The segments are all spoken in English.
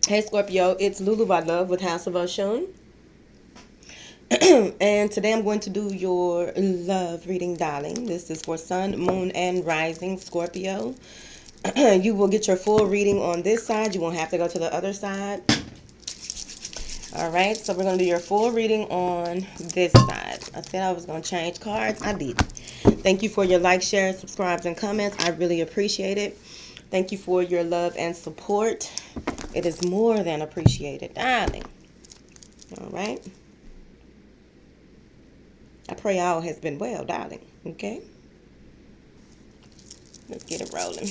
Hey Scorpio, it's Lulu by Love with House of Oshun. And today I'm going to do your love reading, darling. This is for Sun, Moon, and Rising Scorpio. You will get your full reading on this side. You won't have to go to the other side. All right, so we're going to do your full reading on this side. I said I was going to change cards. I did. Thank you for your likes, shares, subscribes, and comments. I really appreciate it. Thank you for your love and support. It is more than appreciated, darling. All right. I pray all has been well, darling. Okay? Let's get it rolling.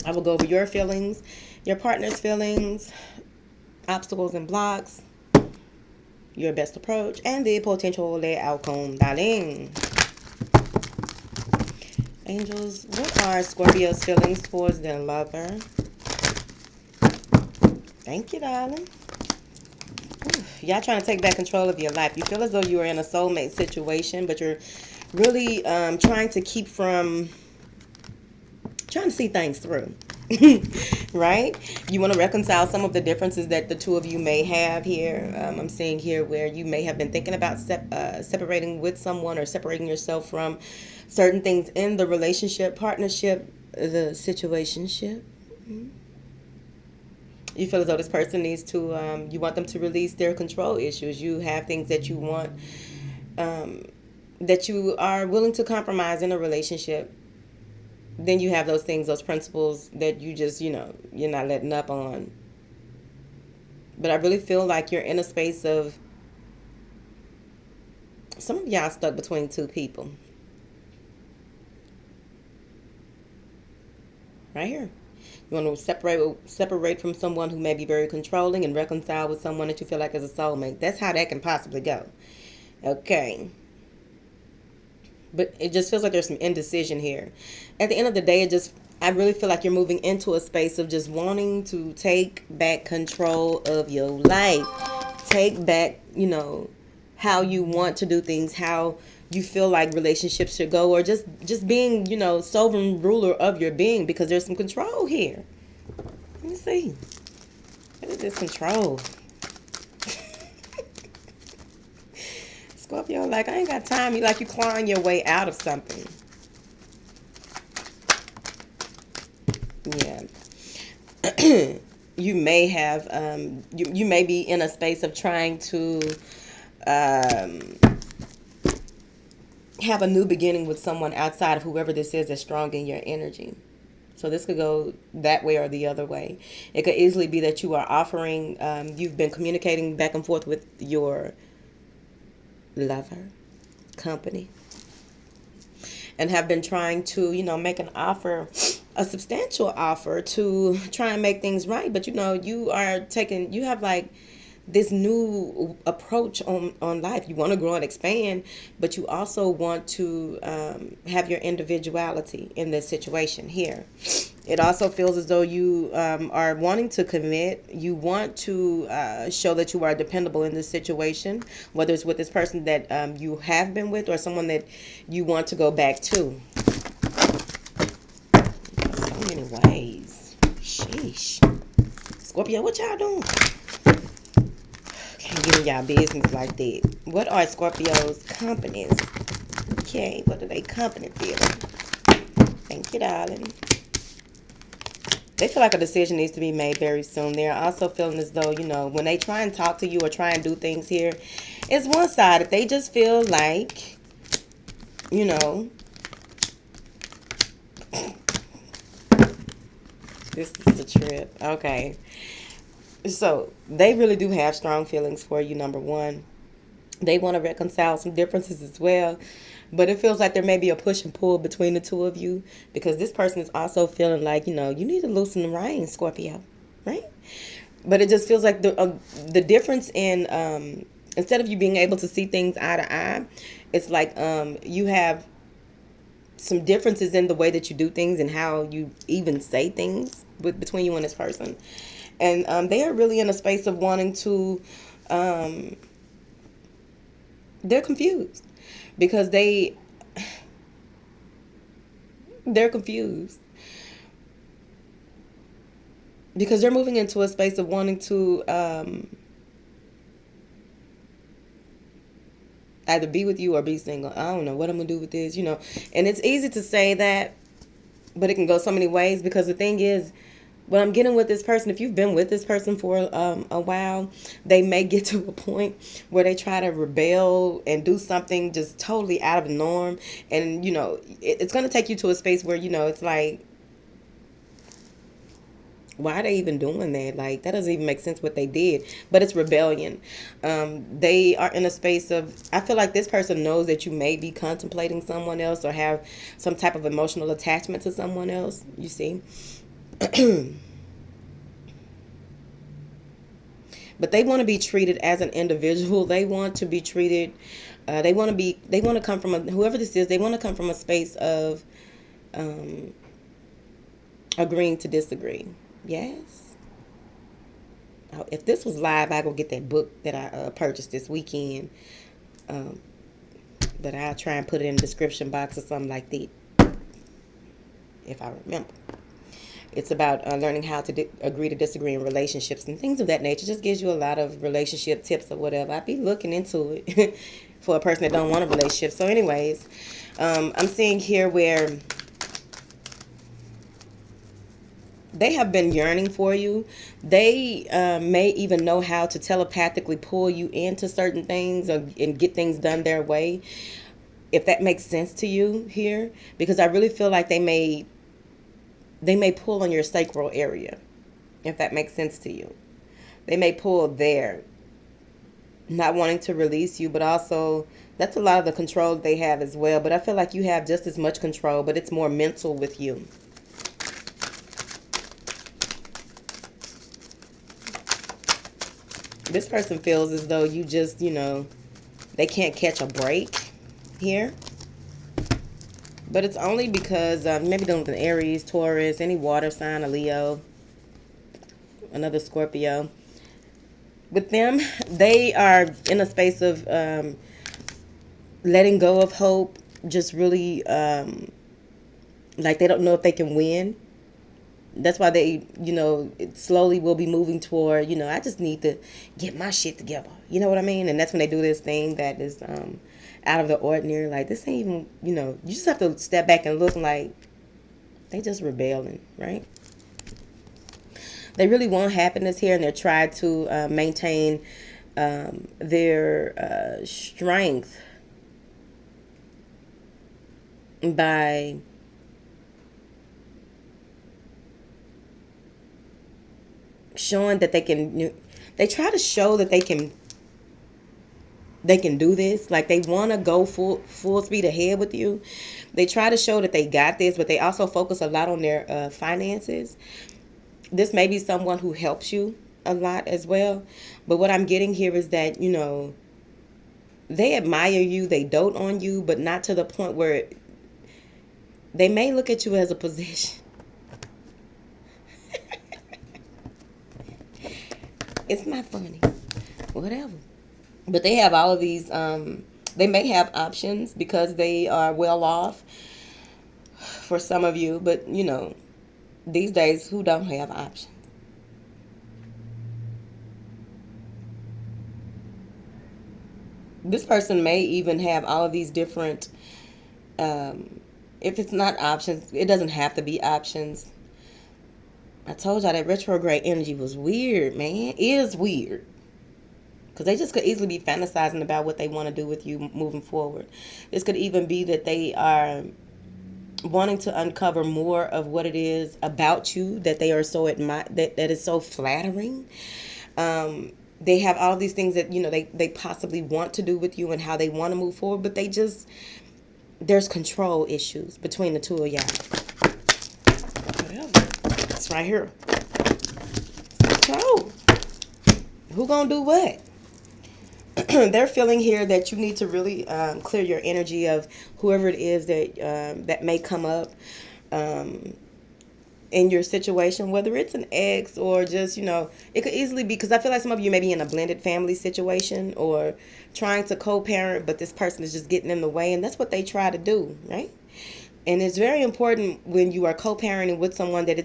I will go over your feelings, your partner's feelings, obstacles and blocks, your best approach, and the potential outcome, darling. Angels, what are Scorpio's feelings towards their lover? Thank you, darling. Y'all trying to take back control of your life. You feel as though you are in a soulmate situation, but you're really trying to keep from trying to see things through. Right? You want to reconcile some of the differences that the two of you may have here. I'm seeing here where you may have been thinking about separating with someone or separating yourself from certain things in the relationship, partnership, the situationship. You feel as though this person needs to, you want them to release their control issues. You have things that you want, that you are willing to compromise in a relationship. Then you have those things, those principles that you just, you're not letting up on. But I really feel like you're in a space of, some of y'all stuck between two people. Right here. You want to separate from someone who may be very controlling and reconcile with someone that you feel like is a soulmate. That's how that can possibly go. Okay. But it just feels like there's some indecision here. At the end of the day, I really feel like you're moving into a space of just wanting to take back control of your life. Take back, how you want to do things, how you feel like relationships should go, or just being, sovereign ruler of your being, because there's some control here. Let me see. What is this control? Scorpio, like, I ain't got time. You like you clawing your way out of something. Yeah. You may have, you may be in a space of trying to have a new beginning with someone outside of whoever this is that's strong in your energy. So this could go that way or the other way. It could easily be that you are offering, you've been communicating back and forth with your lover, company, and have been trying to, make an offer, a substantial offer to try and make things right. But, you have like this new approach on life. You want to grow and expand, but you also want to have your individuality in this situation here. It also feels as though you are wanting to commit. You want to show that you are dependable in this situation, whether it's with this person that you have been with or someone that you want to go back to. So many ways. Sheesh. Scorpio, what y'all doing? Can't get in y'all business like that. What are Scorpio's companies? Okay, what do they company feel? Thank you, darling. They feel like a decision needs to be made very soon. They're also feeling as though, when they try and talk to you or try and do things here, it's one-sided. They just feel like, this is the trip. Okay. So they really do have strong feelings for you, number one. They want to reconcile some differences as well. But it feels like there may be a push and pull between the two of you, because this person is also feeling like, you need to loosen the reins, Scorpio, right? But it just feels like the difference in, instead of you being able to see things eye to eye, it's like you have some differences in the way that you do things and how you even say things between you and this person. And they are really in a space of wanting to, they're confused because they're confused. because they're moving into a space of wanting to either be with you or be single. I don't know what I'm gonna do with this, and it's easy to say that, but it can go so many ways, because the thing is, when I'm getting with this person, if you've been with this person for a while, they may get to a point where they try to rebel and do something just totally out of the norm. And, it's going to take you to a space where, it's like, why are they even doing that? Like, that doesn't even make sense what they did. But it's rebellion. They are in a space of, I feel like this person knows that you may be contemplating someone else or have some type of emotional attachment to someone else, you see. But they want to be treated as an individual. They want to be treated. They want to be. They want to come from whoever this is. They want to come from a space of agreeing to disagree. Yes. If this was live, I go get that book that I purchased this weekend. But I'll try and put it in the description box or something like that, if I remember. It's about learning how to agree to disagree in relationships and things of that nature. Just gives you a lot of relationship tips or whatever. I'd be looking into it for a person that don't want a relationship. So anyways, I'm seeing here where they have been yearning for you. They may even know how to telepathically pull you into certain things and get things done their way, if that makes sense to you here. Because I really feel like they may pull on your sacral area, if that makes sense to you. They may pull there, not wanting to release you, but also that's a lot of the control they have as well. But I feel like you have just as much control, but it's more mental with you. This person feels as though you just, they can't catch a break here. But it's only because maybe dealing with an Aries, Taurus, any water sign, a Leo, another Scorpio. With them, they are in a space of letting go of hope, just really like they don't know if they can win. That's why they, slowly will be moving toward, I just need to get my shit together. You know what I mean? And that's when they do this thing that is out of the ordinary. Like, this ain't even, you just have to step back and look like they just rebelling, right? They really want happiness here, and they're trying to maintain their strength by showing that they can. They try to show that they can do this. Like, they want to go full speed ahead with you. They try to show that they got this, but they also focus a lot on their finances. This may be someone who helps you a lot as well. But what I'm getting here is that, they admire you, they dote on you, but not to the point where they may look at you as a position. It's not funny. Whatever. But they have all of these, they may have options because they are well off for some of you. But, these days, who don't have options? This person may even have all of these different, if it's not options, it doesn't have to be options. I told y'all that retrograde energy was weird, man. It is weird. Because they just could easily be fantasizing about what they want to do with you moving forward. This could even be that they are wanting to uncover more of what it is about you that they are so that is so flattering. They have all these things that, they possibly want to do with you and how they want to move forward. But there's control issues between the two of y'all. Whatever. It's right here. Control. Who gonna do what? They're feeling here that you need to really clear your energy of whoever it is that may come up in your situation, whether it's an ex or just, it could easily be, because I feel like some of you may be in a blended family situation or trying to co-parent, but this person is just getting in the way, and that's what they try to do, right? And it's very important when you are co-parenting with someone that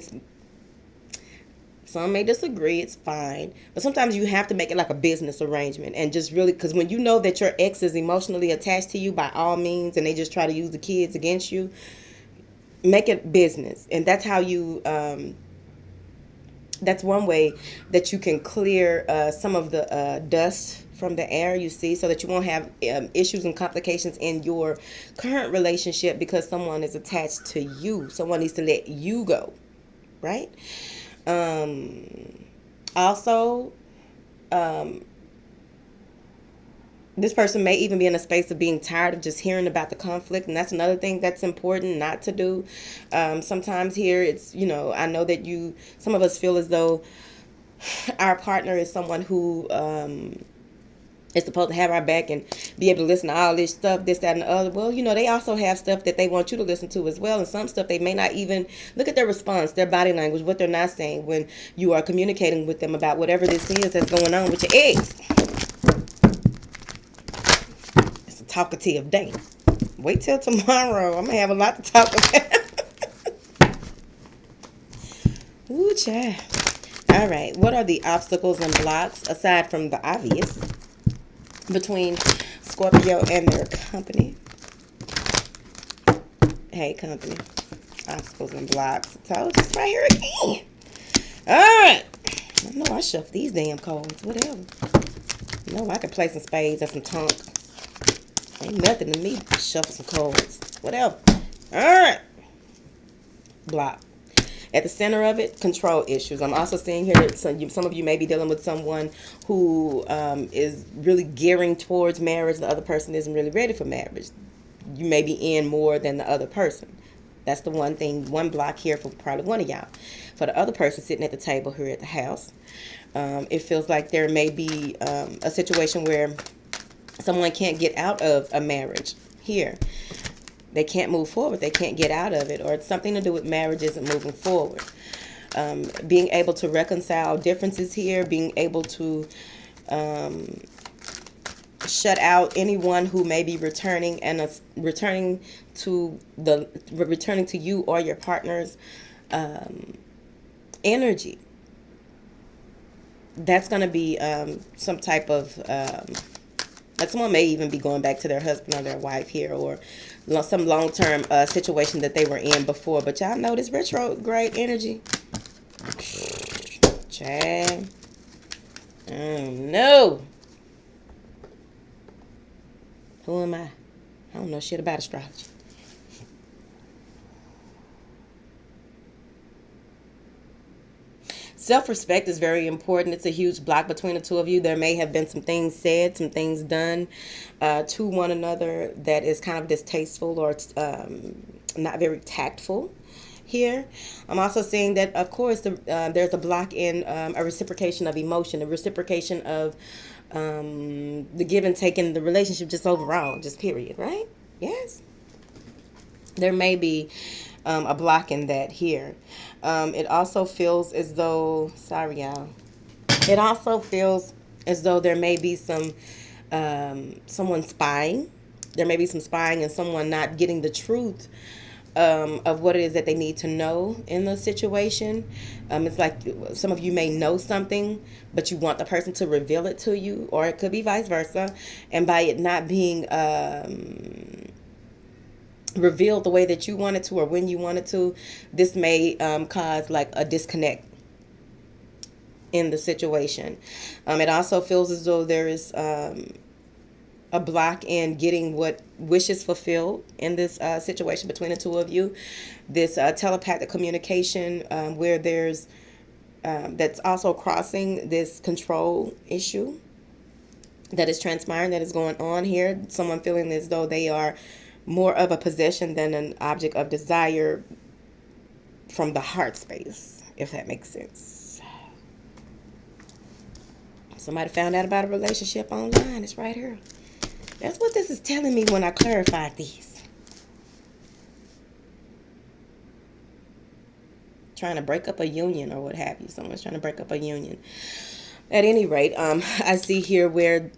Some may disagree, it's fine. But sometimes you have to make it like a business arrangement and just really, because when you know that your ex is emotionally attached to you by all means and they just try to use the kids against you, make it business. And that's how you, that's one way that you can clear some of the dust from the air, you see, so that you won't have issues and complications in your current relationship because someone is attached to you. Someone needs to let you go, right? Also, this person may even be in a space of being tired of just hearing about the conflict, and that's another thing that's important not to do. Sometimes here it's, I know that some of us feel as though our partner is someone who is supposed to have our back and be able to listen to all this stuff, this, that, and the other. Well, they also have stuff that they want you to listen to as well, and some stuff they may not even look at their response, their body language, what they're not saying when you are communicating with them about whatever this is that's going on with your ex. It's a talkative day. Wait till tomorrow. I'm going to have a lot to talk about. Ooh, child. All right. What are the obstacles and blocks, aside from the obvious, between Scorpio and their company? Hey, company. Obstacles and blocks. I told you it's right here again. All right. I know I shuffle these damn cards. Whatever. I can play some spades and some tonk. Ain't nothing to me. Shuffle some cards. Whatever. All right. Block. At the center of it, control issues. I'm also seeing here that some of you may be dealing with someone who is really gearing towards marriage. The other person isn't really ready for marriage. You may be in more than the other person. That's the one block here for probably one of y'all. For the other person sitting at the table here at the house, it feels like there may be a situation where someone can't get out of a marriage here. They can't move forward. They can't get out of it, or it's something to do with marriage isn't moving forward. Being able to reconcile differences here, being able to shut out anyone who may be returning to you or your partner's energy. That's going to be some type of like someone may even be going back to their husband or their wife here, or some long-term situation that they were in before. But y'all know this retrograde energy. Chad. No. Who am I? I don't know shit about astrology. Self-respect is very important. It's a huge block between the two of you. There may have been some things said, some things done to one another that is kind of distasteful or not very tactful here. I'm also seeing that, of course, there's a block in a reciprocation of emotion, a reciprocation of the give and take in the relationship, just overall, just period, right? Yes. There may be a block in that here. It also feels as though, sorry y'all, it also feels as though there may be someone spying. There may be some spying and someone not getting the truth of what it is that they need to know in the situation. It's like some of you may know something, but you want the person to reveal it to you, or it could be vice versa. And by it not being revealed the way that you wanted to or when you wanted to, this may cause like a disconnect in the situation. It also feels as though there is a block in getting what wishes fulfilled in this situation between the two of you. This telepathic communication where there's that's also crossing this control issue that is transpiring, that is going on here. Someone feeling as though they are more of a possession than an object of desire from the heart space, if that makes sense. Somebody found out about a relationship online. It's right here. That's what this is telling me when I clarified these. Trying to break up a union or what have you. Someone's trying to break up a union. At any rate, I see here where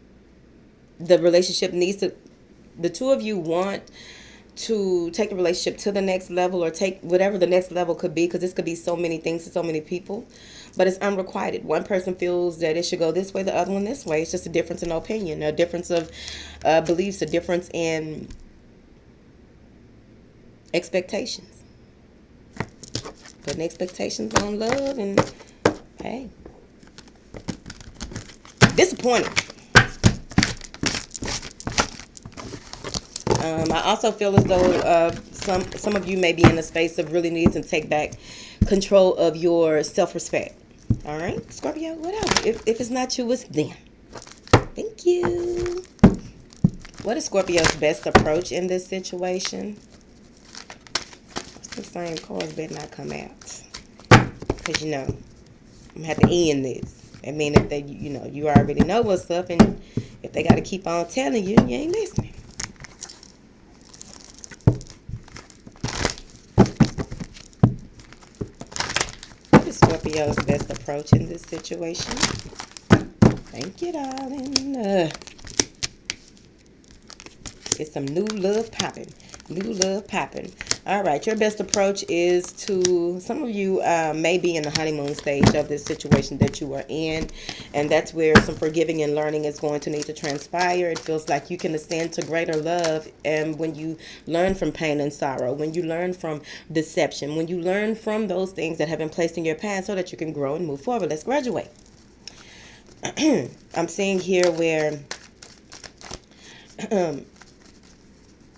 the relationship needs to, the two of you want to take the relationship to the next level, or take whatever the next level could be, because this could be so many things to so many people, but it's unrequited. One person feels that it should go this way, the other one this way. It's just a difference in opinion, a difference of beliefs, a difference in expectations. Putting expectations on love, and hey, disappointed. I also feel as though some of you may be in a space of really needing to take back control of your self-respect. All right, Scorpio, what else? If it's not you, it's them. Thank you. What is Scorpio's best approach in this situation? The same cards better not come out. Because, I'm going to have to end this. I mean, if they, you already know what's up, and if they got to keep on telling you, you ain't listening. Scorpio's best approach in this situation. Thank you, darling. It's some new love popping. New love popping. All right, your best approach is to, some of you may be in the honeymoon stage of this situation that you are in, and that's where some forgiving and learning is going to need to transpire. It feels like you can ascend to greater love, and when you learn from pain and sorrow, when you learn from deception, when you learn from those things that have been placed in your past, so that you can grow and move forward. Let's graduate. I'm seeing here where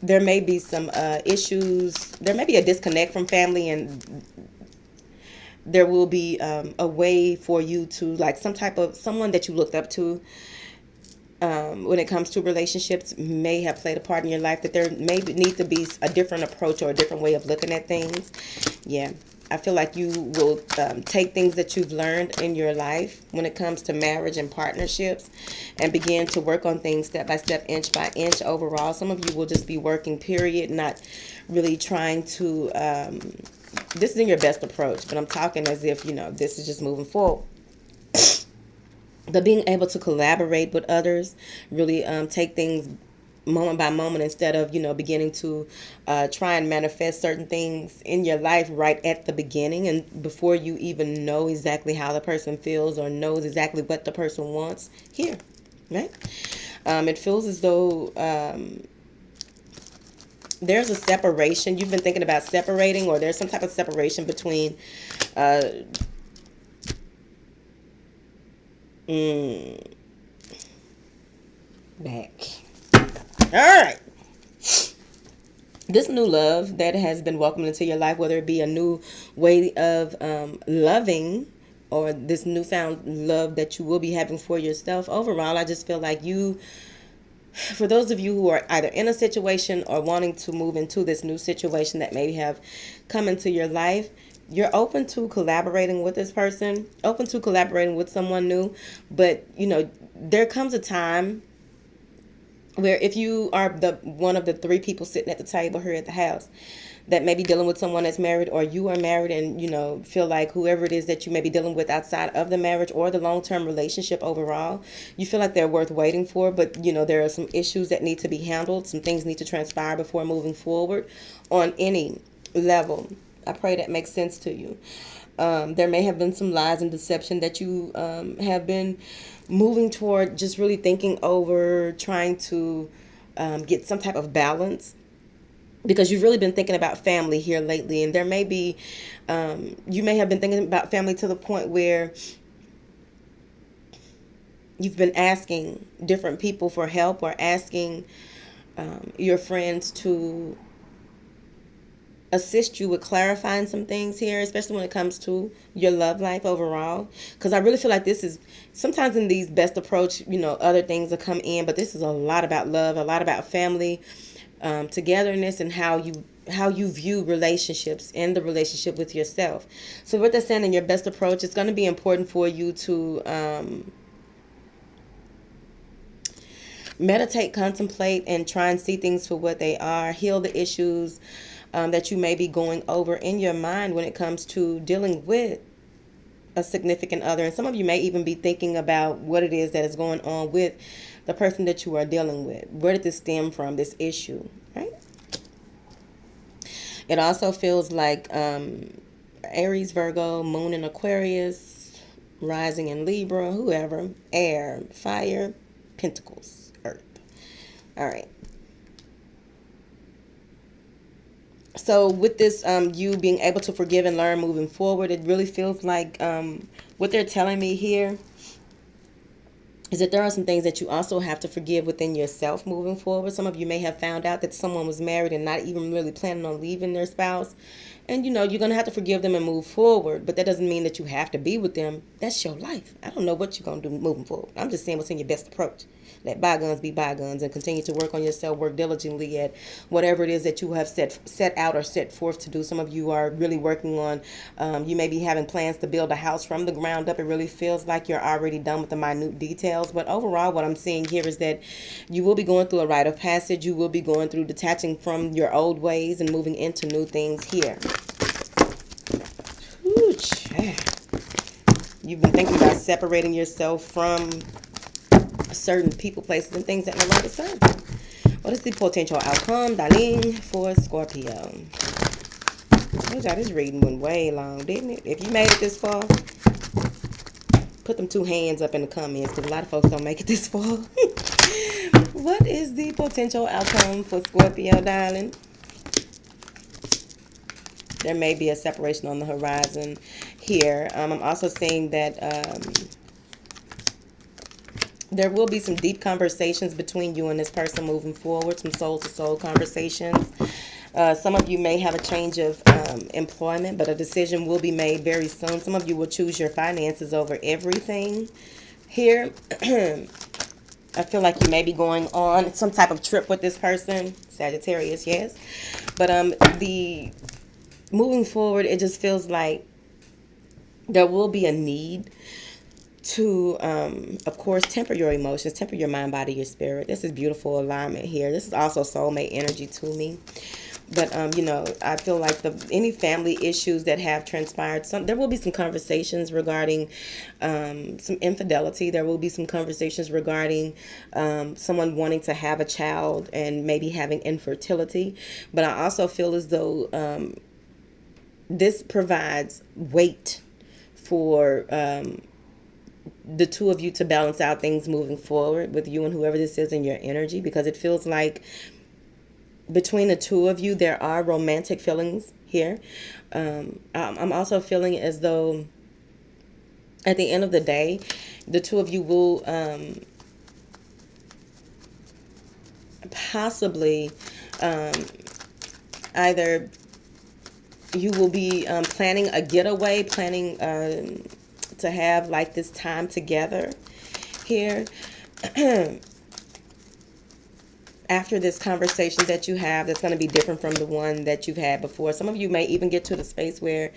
there may be some issues. There may be a disconnect from family, and there will be a way for you to, like, someone that you looked up to when it comes to relationships may have played a part in your life, that there may need to be a different approach or a different way of looking at things. Yeah. I feel like you will take things that you've learned in your life when it comes to marriage and partnerships, and begin to work on things step by step, inch by inch overall. Some of you will just be working, period, not really trying to, this isn't your best approach, but I'm talking as if, this is just moving forward. But being able to collaborate with others, really take things moment by moment, instead of beginning to try and manifest certain things in your life right at the beginning, and before you even know exactly how the person feels or knows exactly what the person wants. Here, right? It feels as though there's a separation. You've been thinking about separating, or there's some type of separation between back. All right. This new love that has been welcomed into your life, whether it be a new way of loving, or this newfound love that you will be having for yourself, overall, I just feel like for those of you who are either in a situation or wanting to move into this new situation that maybe have come into your life, you're open to collaborating with this person, open to collaborating with someone new. But, there comes a time where, if you are one of the three people sitting at the table here at the house that may be dealing with someone that's married, or you are married and, feel like whoever it is that you may be dealing with outside of the marriage or the long-term relationship overall, you feel like they're worth waiting for, but, there are some issues that need to be handled. Some things need to transpire before moving forward on any level. I pray that makes sense to you. There may have been some lies and deception that you have been moving toward, just really thinking over, trying to get some type of balance, because you've really been thinking about family here lately. And there may be, you may have been thinking about family to the point where you've been asking different people for help, or asking your friends to assist you with clarifying some things here, especially when it comes to your love life overall. Because I really feel like this is, sometimes in these best approach, other things will come in, but this is a lot about love, a lot about family, togetherness, and how you view relationships and the relationship with yourself. So what they're saying in your best approach, it's going to be important for you to meditate, contemplate, and try and see things for what they are. Heal the issues that you may be going over in your mind when it comes to dealing with a significant other. And some of you may even be thinking about what it is that is going on with the person that you are dealing with. Where did this stem from, this issue, right? It also feels like Aries, Virgo, Moon in Aquarius, rising in Libra, whoever, air, fire, pentacles, earth. All right. So with this, you being able to forgive and learn moving forward, it really feels like what they're telling me here is that there are some things that you also have to forgive within yourself moving forward. Some of you may have found out that someone was married and not even really planning on leaving their spouse. And you're going to have to forgive them and move forward. But that doesn't mean that you have to be with them. That's your life. I don't know what you're going to do moving forward. I'm just saying what's in your best approach. Let bygones be bygones and continue to work on yourself, work diligently at whatever it is that you have set out or set forth to do. Some of you are really working on, you may be having plans to build a house from the ground up. It really feels like you're already done with the minute details. But overall, what I'm seeing here is that you will be going through a rite of passage. You will be going through detaching from your old ways and moving into new things here. Ooh, you've been thinking about separating yourself from certain people, places, and things that no longer serve you. What is the potential outcome, darling, for Scorpio? This reading went way long, didn't it? If you made it this far, put them 2 hands up in the comments, because a lot of folks don't make it this far. What is the potential outcome for Scorpio, darling? There may be a separation on the horizon here. I'm also seeing that there will be some deep conversations between you and this person moving forward, some soul-to-soul conversations. Some of you may have a change of employment, but a decision will be made very soon. Some of you will choose your finances over everything here. I feel like you may be going on some type of trip with this person. Sagittarius, yes. But the moving forward, it just feels like there will be a need to, of course, temper your emotions, temper your mind, body, your spirit. This is beautiful alignment here. This is also soulmate energy to me. But, I feel like any family issues that have transpired, there will be some conversations regarding some infidelity. There will be some conversations regarding someone wanting to have a child and maybe having infertility. But I also feel as though this provides weight for the two of you to balance out things moving forward with you and whoever this is in your energy, because it feels like between the two of you there are romantic feelings here. I'm also feeling as though at the end of the day the two of you will possibly either you will be planning a getaway, planning to have like this time together here. After this conversation that you have, that's going to be different from the one that you've had before. Some of you may even get to the space where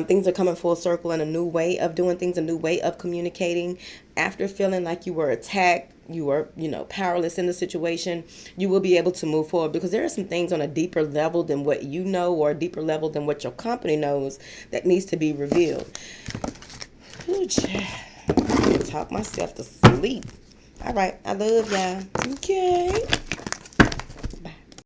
things are coming full circle in a new way of doing things, a new way of communicating. After feeling like you were attacked, you were, powerless in the situation, you will be able to move forward, because there are some things on a deeper level than what you know, or a deeper level than what your company knows, that needs to be revealed. Ooh, I can talk myself to sleep. All right, I love y'all. Okay.